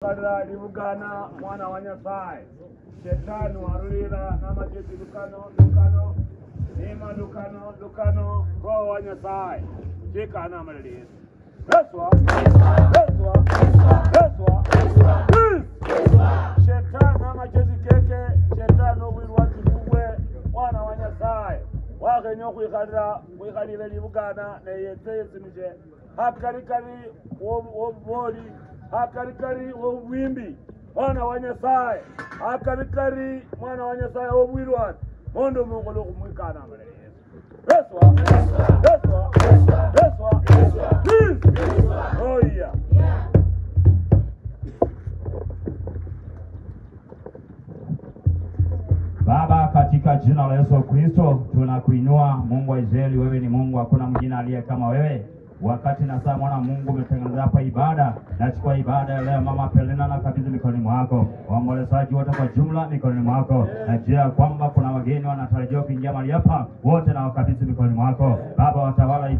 Kadra livugana mwana wa Nyasaye shetani warulira na majeti lukano nima lukano roho wa Nyasaye chika na malili Reswa shetani na majeti keke shetani obwirwa kibugwe mwana wa Nyasaye wake nyoku ikadira livugana na yesinije hakarikari woboli hakarikari wimbi mwana wa Nyasaye hakarikari mwana wa Nyasaye obwirwa mondo Mungu lokumwikana mbele Yesu oh yeah Baba, katika jina la Yesu Kristo tunakuinua. Mungu wa Israeli, wewe ni Mungu, hakuna mwingine aliye kama wewe. Wakati na saa mwana Mungu umetengeneza hapa ibada, nachukua ibada ya leo mama Pelena na kabidhi mikononi mwako, waombolezaji wote kwa jumla mikononi mwako. Najua kwamba kuna wageni wanatarajia kuingia mahali hapa, wote na wakabidhi mikononi mwako Baba, watawala ibada.